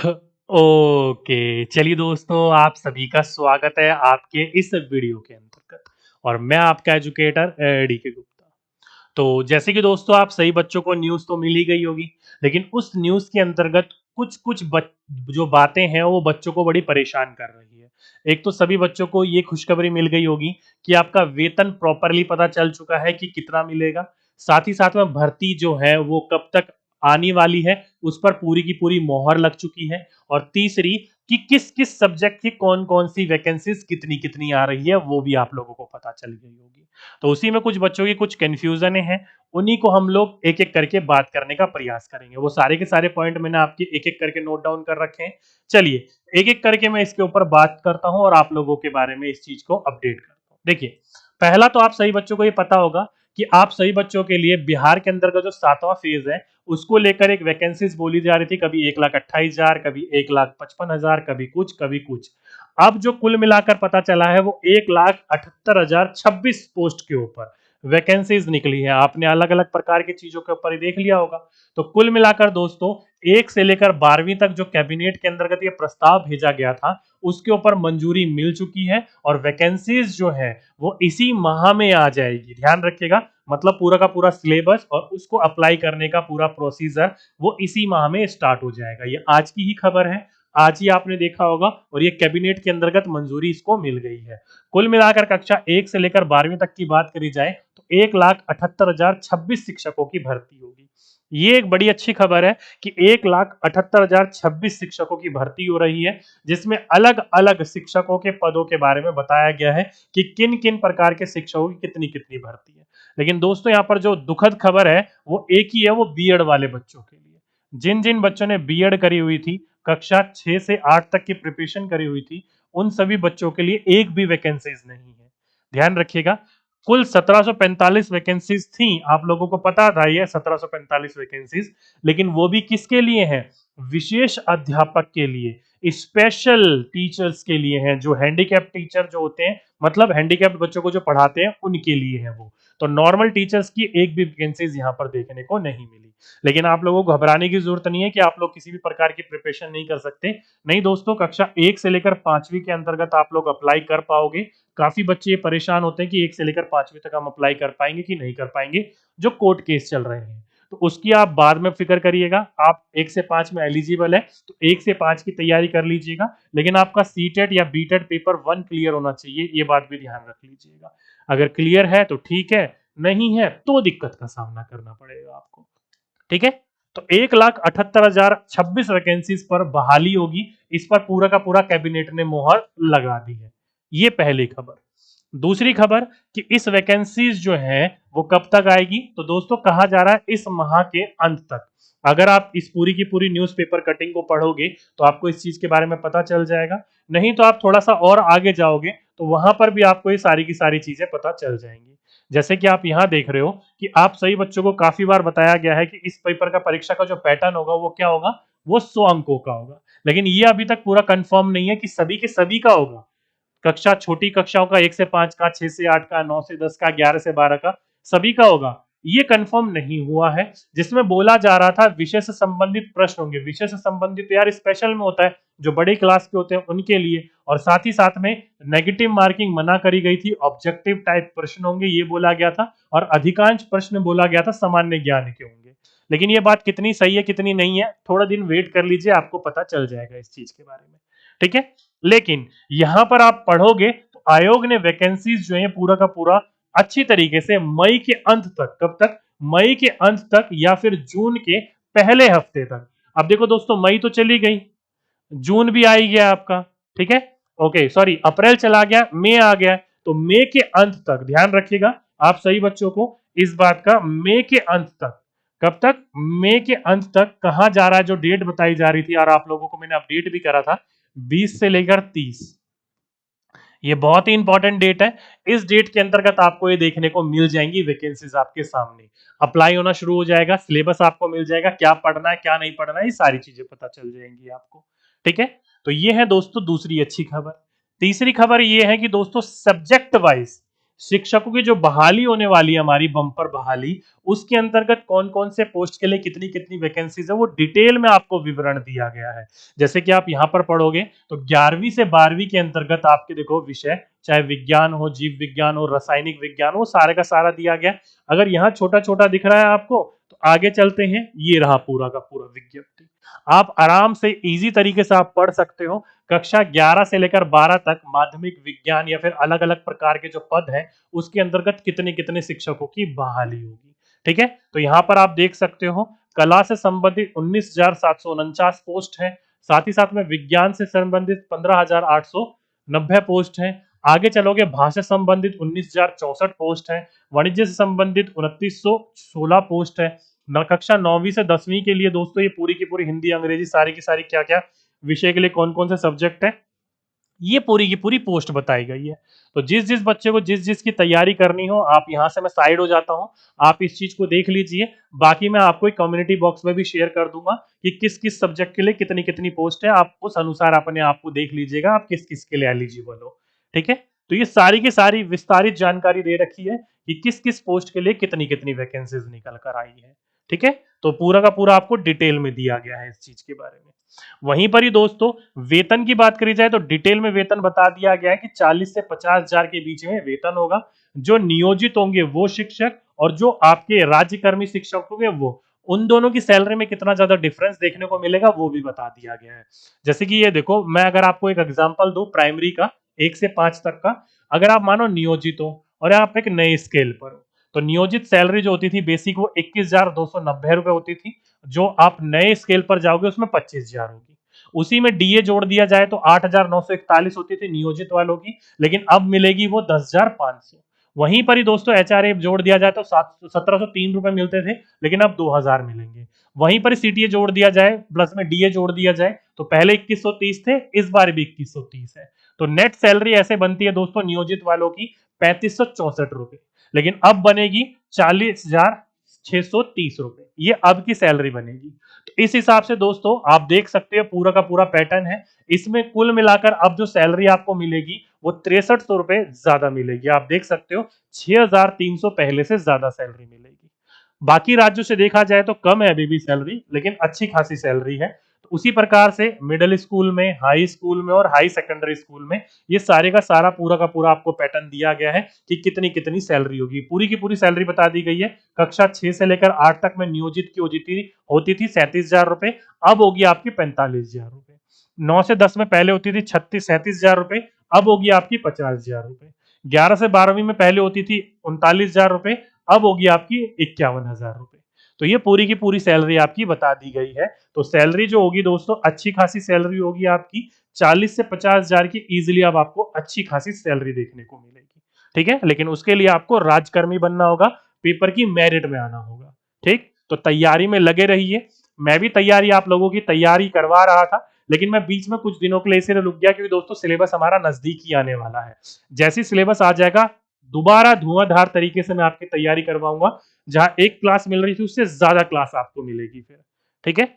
Okay, चलिए दोस्तों, आप सभी का स्वागत है आपके इस वीडियो के अंतर्गत। और मैं आपका एजुकेटर डी के गुप्ता। तो जैसे कि दोस्तों, आप सही बच्चों को न्यूज़ तो मिल ही गई होगी, लेकिन उस न्यूज़ के अंतर्गत कुछ कुछ जो बातें हैं वो बच्चों को बड़ी परेशान कर रही है। एक तो सभी बच्चों को ये खुशखबरी मिल गई होगी कि आपका वेतन प्रॉपरली पता चल चुका है कि कितना मिलेगा। साथ ही साथ में भर्ती जो है वो कब तक आने वाली है, उस पर पूरी की पूरी मोहर लग चुकी है। और तीसरी, कि किस किस सब्जेक्ट की कौन कौन सी वैकेंसीज कितनी कितनी आ रही है, वो भी आप लोगों को पता चल गई होगी। तो उसी में कुछ बच्चों की कुछ कंफ्यूजन है, उन्हीं को हम लोग एक एक करके बात करने का प्रयास करेंगे। वो सारे के सारे पॉइंट मैंने आपके एक एक करके नोट डाउन कर रखे हैं। चलिए, एक एक करके मैं इसके ऊपर बात करता हूं और आप लोगों के बारे में इस चीज को अपडेट करता हूं। देखिए, पहला तो आप सही बच्चों को ये पता होगा कि आप सही बच्चों के लिए बिहार के अंदर का जो 7वां फेज है, उसको लेकर एक वैकेंसीज बोली जा रही थी। कभी 1,28,000, कभी 1,55,000, कभी कुछ। अब जो कुल मिलाकर पता चला है वो 1,78,026 पोस्ट के ऊपर वैकेंसीज निकली है। आपने अलग अलग प्रकार की चीजों के ऊपर देख लिया होगा। तो कुल मिलाकर दोस्तों, 1 से लेकर 12वीं तक जो कैबिनेट के अंतर्गत ये प्रस्ताव भेजा गया था, उसके ऊपर मंजूरी मिल चुकी है। और वैकेंसीज जो है वो इसी माह में आ जाएगी, ध्यान रखिएगा। मतलब पूरा का पूरा सिलेबस और उसको अप्लाई करने का पूरा प्रोसीजर वो इसी माह में स्टार्ट हो जाएगा। ये आज की ही खबर है, आज ही आपने देखा होगा। और ये कैबिनेट के अंतर्गत मंजूरी इसको मिल गई है। कुल मिलाकर कक्षा 1 से लेकर 12वीं तक की बात करी जाए तो 1,78,026 शिक्षकों की भर्ती होगी। ये एक बड़ी अच्छी खबर है कि 1,78,026 शिक्षकों की भर्ती हो रही है, जिसमें अलग अलग शिक्षकों के पदों के बारे में बताया गया है कि किन किन प्रकार के शिक्षकों की कितनी कितनी भर्ती है। लेकिन दोस्तों, यहाँ पर जो दुखद खबर है वो एक ही है, वो बीएड वाले बच्चों के लिए। जिन जिन बच्चों ने बीएड करी हुई थी, कक्षा 6 से 8 तक की प्रिपरेशन करी हुई थी, उन सभी बच्चों के लिए एक भी वैकेंसीज नहीं है। ध्यान रखिएगा, कुल 1745 वैकेंसीज थी। आप लोगों को पता था ये 1745 वैकेंसीज, लेकिन वो भी किसके लिए हैं? विशेष अध्यापक के लिए, स्पेशल टीचर्स के लिए हैं। जो हैंडीकैप टीचर जो होते हैं, मतलब हैंडीकैप्ड बच्चों को जो पढ़ाते हैं, उनके लिए है वो। तो नॉर्मल टीचर्स की एक भी वैकेंसीज यहाँ पर देखने को नहीं मिली। लेकिन आप लोगों को घबराने की जरूरत नहीं है कि आप लोग किसी भी प्रकार की प्रिपरेशन नहीं कर सकते। नहीं दोस्तों, कक्षा 1 से लेकर 5वीं के अंतर्गत आप लोग अप्लाई कर पाओगे। काफी बच्चे ये परेशान होते हैं कि 1 से लेकर 5वीं तक हम अप्लाई कर पाएंगे कि नहीं कर पाएंगे, जो कोर्ट केस चल रहे हैं। तो उसकी आप बाद में फिक्र करिएगा। आप 1 से 5 में एलिजिबल है तो 1 से 5 की तैयारी कर लीजिएगा। लेकिन आपका सीटेट या बीटेट पेपर 1 क्लियर होना चाहिए, ये बात भी ध्यान रख लीजिएगा। अगर क्लियर है तो ठीक है, नहीं है तो दिक्कत का सामना करना पड़ेगा आपको। ठीक है। तो 1,78,026 वैकेंसीज पर बहाली होगी। इस पर पूरा का पूरा कैबिनेट ने मोहर लगा दी है। ये पहली खबर। दूसरी खबर कि इस वैकेंसीज जो है वो कब तक आएगी, तो दोस्तों कहा जा रहा है इस माह के अंत तक। अगर आप इस पूरी की पूरी न्यूज़पेपर कटिंग को पढ़ोगे तो आपको इस चीज के बारे में पता चल जाएगा। नहीं तो आप थोड़ा सा और आगे जाओगे तो वहां पर भी आपको ये सारी की सारी चीजें पता चल जाएंगी। जैसे कि आप यहां देख रहे हो कि आप सही बच्चों को काफी बार बताया गया है कि इस पेपर का परीक्षा का जो पैटर्न होगा वो क्या होगा, वो 100 अंकों का होगा। लेकिन ये अभी तक पूरा कंफर्म नहीं है कि सभी के सभी का होगा। कक्षा छोटी कक्षाओं का 1 से 5 का, 6 से 8 का, 9 से 10 का, 11 से 12 का, सभी का होगा। ये कंफर्म नहीं हुआ है। जिसमें बोला जा रहा था विषय से संबंधित प्रश्न होंगे। विषय से संबंधित तो यार स्पेशल में होता है, जो बड़ी क्लास के होते हैं उनके लिए। और साथ ही साथ में नेगेटिव मार्किंग मना करी गई थी, ऑब्जेक्टिव टाइप प्रश्न होंगे ये बोला गया था। और अधिकांश प्रश्न बोला गया था सामान्य ज्ञान के होंगे। लेकिन ये बात कितनी सही है कितनी नहीं है, थोड़ा दिन वेट कर लीजिए, आपको पता चल जाएगा इस चीज के बारे में। ठीक है। लेकिन यहां पर आप पढ़ोगे तो आयोग ने वैकेंसीज जो है पूरा का पूरा अच्छी तरीके से मई के अंत तक, कब तक? मई के अंत तक या फिर जून के पहले हफ्ते तक। अब देखो दोस्तों, मई तो चली गई, जून भी आ ही गया आपका। ठीक है। ओके, सॉरी, अप्रैल चला गया, मई आ गया। तो मई के अंत तक ध्यान रखिएगा आप सही बच्चों को इस बात का। मई के अंत तक, कब तक? मई के अंत तक कहा जा रहा है, जो डेट बताई जा रही थी और आप लोगों को मैंने अपडेट भी करा था, 20 से लेकर 30। ये बहुत ही इंपॉर्टेंट डेट है। इस डेट के अंतर्गत आपको ये देखने को मिल जाएंगी वैकेंसीज आपके सामने। अप्लाई होना शुरू हो जाएगा, सिलेबस आपको मिल जाएगा, क्या पढ़ना है क्या नहीं पढ़ना है, ये सारी चीजें पता चल जाएंगी आपको। ठीक है। तो ये है दोस्तों दूसरी अच्छी खबर। तीसरी खबर ये है कि दोस्तों सब्जेक्ट वाइज शिक्षकों की जो बहाली होने वाली है, हमारी बम्पर बहाली, उसके अंतर्गत कौन कौन से पोस्ट के लिए कितनी कितनी वैकेंसीज है वो डिटेल में आपको विवरण दिया गया है। जैसे कि आप यहाँ पर पढ़ोगे तो 11वीं से 12वीं के अंतर्गत आपके देखो विषय, चाहे विज्ञान हो, जीव विज्ञान हो, रासायनिक विज्ञान हो, सारे का सारा दिया गया। अगर यहाँ छोटा छोटा दिख रहा है आपको तो आगे चलते हैं, ये रहा पूरा का पूरा विज्ञप्ति। आप आराम से इजी तरीके से आप पढ़ सकते हो। कक्षा 11 से लेकर 12 तक माध्यमिक विज्ञान या फिर अलग अलग प्रकार के जो पद हैं उसके अंतर्गत कितने कितने शिक्षकों की बहाली होगी। ठीक है, तो यहाँ पर आप देख सकते हो कला से संबंधित 19,749 पोस्ट है। साथ ही साथ में विज्ञान से संबंधित 15,890 पोस्ट है। आगे चलोगे, भाषा संबंधित 19,064 पोस्ट है। वाणिज्य से संबंधित 2,916 पोस्ट है। कक्षा 9वीं से 10वीं के लिए दोस्तों ये पूरी की पूरी हिंदी अंग्रेजी सारी की सारी क्या क्या विषय के लिए कौन कौन से सब्जेक्ट है, ये पूरी की पूरी पोस्ट बताई गई है। तो जिस जिस बच्चे को जिस जिस की तैयारी करनी हो, आप यहाँ से मैं साइड हो जाता हूँ, आप इस चीज को देख लीजिए। बाकी मैं आपको एक कम्युनिटी बॉक्स में भी शेयर कर दूंगा कि किस किस सब्जेक्ट के लिए कितनी कितनी पोस्ट है, आप उस अनुसार अपने आप को देख लीजिएगा आप किस किस के लिए एलिजिबल हो। ठीक है, तो ये सारी की सारी विस्तारित जानकारी दे रखी है कि किस किस पोस्ट के लिए कितनी कितनी वैकेंसीज निकल कर आई है। ठीक है, तो पूरा का पूरा आपको डिटेल में दिया गया है इस चीज के बारे में। वहीं पर ही दोस्तों वेतन की बात करी जाए तो डिटेल में वेतन बता दिया गया है कि 40 से 50,000 के बीच में वेतन होगा। जो नियोजित होंगे वो शिक्षक और जो आपके राज्यकर्मी शिक्षक होंगे वो, उन दोनों की सैलरी में कितना ज्यादा डिफरेंस देखने को मिलेगा वो भी बता दिया गया है। जैसे कि ये देखो, मैं अगर आपको एक एग्जांपल दूं प्राइमरी का 1 से 5 तक का, अगर आप मानो नियोजित हो और आप एक नए स्केल पर हो, तो नियोजित सैलरी जो होती थी बेसिक वो 21,290 रुपए होती थी। जो आप नए स्केल पर जाओगे उसमें 25,000 होगी। उसी में डीए जोड़ दिया जाए तो 8,941 होती थी नियोजित वालों की, लेकिन अब मिलेगी वो 10,500। वहीं पर ही दोस्तों एचआरए जोड़ दिया जाए तो 1,703 रुपए मिलते थे, लेकिन अब 2,000 मिलेंगे। वहीं पर सीटीए जोड़ दिया जाए प्लस में डीए जोड़ दिया जाए तो पहले 2130 थे, इस बार भी 2130 है। तो नेट सैलरी ऐसे बनती है दोस्तों नियोजित वालों की 3,564 रुपए, लेकिन अब बनेगी 40,630 रुपए, ये अब की सैलरी बनेगी। तो इस हिसाब से दोस्तों आप देख सकते हो पूरा का पूरा पैटर्न है। इसमें कुल मिलाकर अब जो सैलरी आपको मिलेगी वो 6300 रुपए ज्यादा मिलेगी। आप देख सकते हो 6,300 पहले से ज्यादा सैलरी मिलेगी। बाकी राज्यों से देखा जाए तो कम है अभी भी सैलरी, लेकिन अच्छी खासी सैलरी है। तो उसी प्रकार से मिडिल स्कूल में, हाई स्कूल में और हाई सेकेंडरी स्कूल में ये सारे का सारा पूरा का पूरा आपको पैटर्न दिया गया है कि कितनी कितनी सैलरी होगी। पूरी की पूरी सैलरी बता दी गई है। कक्षा 6 से लेकर 8 तक में नियोजित की होती थी 37,000 रुपए, अब होगी आपकी 45,000 रुपए। 9 से 10 में पहले होती थी 37,000 रुपए, अब होगी आपकी 50,000 रुपए। 11 से 12वीं में पहले होती थी 39,000 रुपए, अब होगी आपकी 51,000 रुपए। तो ये पूरी की पूरी सैलरी आपकी बता दी गई है। तो सैलरी जो होगी दोस्तों अच्छी खासी सैलरी होगी आपकी, 40 से 50,000 की इजीली अब आपको अच्छी खासी सैलरी देखने को मिलेगी। ठीक है, लेकिन उसके लिए आपको राजकर्मी बनना होगा, पेपर की मेरिट में आना होगा। ठीक, तो तैयारी में लगे रहिए। मैं भी तैयारी आप लोगों की तैयारी करवा रहा था, लेकिन मैं बीच में कुछ दिनों के लिए इसलिए रुक गया क्योंकि दोस्तों सिलेबस हमारा नजदीक ही आने वाला है। जैसी सिलेबस आ जाएगा दोबारा धुआंधार तरीके से मैं आपकी तैयारी करवाऊंगा, जहां एक क्लास मिल रही थी उससे ज्यादा क्लास आपको मिलेगी फिर। ठीक है,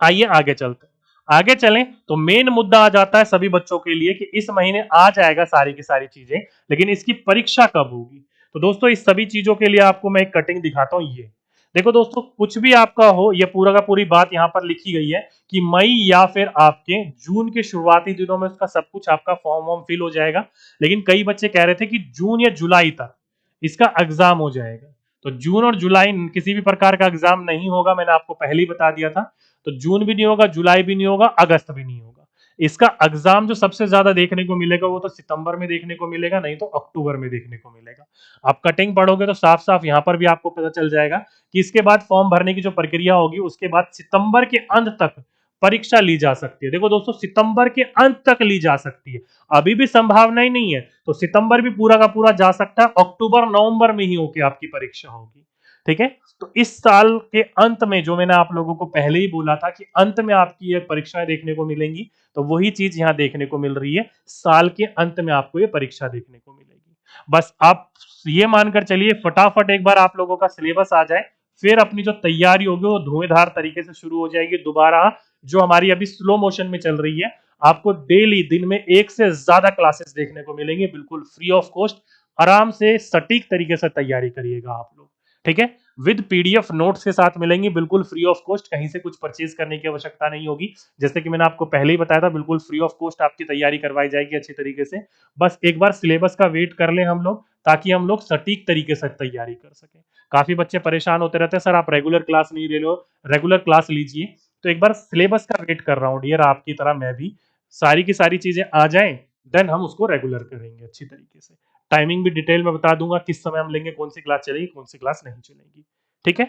आइए आगे चलते हैं। आगे चलें तो मेन मुद्दा आ जाता है सभी बच्चों के लिए कि इस महीने आ जाएगा सारी की सारी चीजें, लेकिन इसकी परीक्षा कब होगी। तो दोस्तों इस सभी चीजों के लिए आपको मैं एक कटिंग दिखाता हूं। ये देखो दोस्तों, कुछ भी आपका हो, ये पूरा का पूरी बात यहां पर लिखी गई है कि मई या फिर आपके जून के शुरुआती दिनों में उसका सब कुछ आपका फॉर्म वॉर्म फिल हो जाएगा। लेकिन कई बच्चे कह रहे थे कि जून या जुलाई तक इसका एग्जाम हो जाएगा। तो जून और जुलाई किसी भी प्रकार का एग्जाम नहीं होगा, मैंने आपको पहले ही बता दिया था। तो जून भी नहीं होगा, जुलाई भी नहीं होगा, अगस्त भी नहीं होगा। इसका एग्जाम जो सबसे ज्यादा देखने को मिलेगा वो तो सितंबर में देखने को मिलेगा, नहीं तो अक्टूबर में देखने को मिलेगा। आप कटिंग पढ़ोगे तो साफ साफ यहां पर भी आपको पता चल जाएगा कि इसके बाद फॉर्म भरने की जो प्रक्रिया होगी उसके बाद सितंबर के अंत तक परीक्षा ली जा सकती है। देखो दोस्तों, सितंबर के अंत तक ली जा सकती है, अभी भी संभावना ही नहीं है। तो सितंबर भी पूरा का पूरा जा सकता है, अक्टूबर नवंबर में ही होकर आपकी परीक्षा होगी। ठीक है, तो इस साल के अंत में जो मैंने आप लोगों को पहले ही बोला था कि अंत में आपकी ये परीक्षाएं देखने को मिलेंगी, तो वही चीज यहां देखने को मिल रही है। साल के अंत में आपको ये परीक्षा देखने को मिलेगी। बस आप ये मानकर चलिए फटाफट एक बार आप लोगों का सिलेबस आ जाए, फिर अपनी जो तैयारी होगी वो धुएंधार तरीके से शुरू हो जाएगी। दोबारा जो हमारी अभी स्लो मोशन में चल रही है, आपको डेली दिन में 1 से ज्यादा क्लासेस देखने को मिलेंगी, बिल्कुल फ्री ऑफ कॉस्ट। आराम से सटीक तरीके से तैयारी करिएगा आप लोग, ठीक है। विद पीडीएफ नोट्स के साथ मिलेंगी, बिल्कुल फ्री ऑफ कॉस्ट, कहीं से कुछ परचेज करने की आवश्यकता नहीं होगी। जैसे कि मैंने आपको पहले ही बताया था, बिल्कुल फ्री ऑफ कॉस्ट आपकी तैयारी करवाई जाएगी अच्छी तरीके से। बस एक बार सिलेबस का वेट कर लें हम लोग, ताकि हम लोग सटीक तरीके से तैयारी कर सकें। काफी बच्चे परेशान होते रहते हैं, सर आप रेगुलर क्लास नहीं ले लो, रेगुलर क्लास लीजिए। तो एक बार सिलेबस का वेट कर रहा हूँ डियर, आपकी तरह मैं भी। सारी की सारी चीजें आ जाएं, देन हम उसको रेगुलर करेंगे अच्छी तरीके से। टाइमिंग भी डिटेल में बता दूंगा, किस समय हम लेंगे, कौन सी क्लास चलेगी, कौन सी क्लास नहीं चलेगी, ठीक है।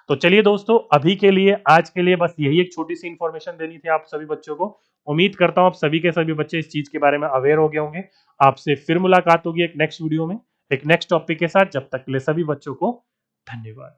तो चलिए दोस्तों, अभी के लिए, आज के लिए बस यही एक छोटी सी इंफॉर्मेशन देनी थी आप सभी बच्चों को। उम्मीद करता हूं आप सभी के सभी बच्चे इस चीज के बारे में अवेयर हो गए होंगे। आपसे फिर मुलाकात होगी एक नेक्स्ट वीडियो में, एक नेक्स्ट टॉपिक के साथ। जब तक के लिए सभी बच्चों को धन्यवाद।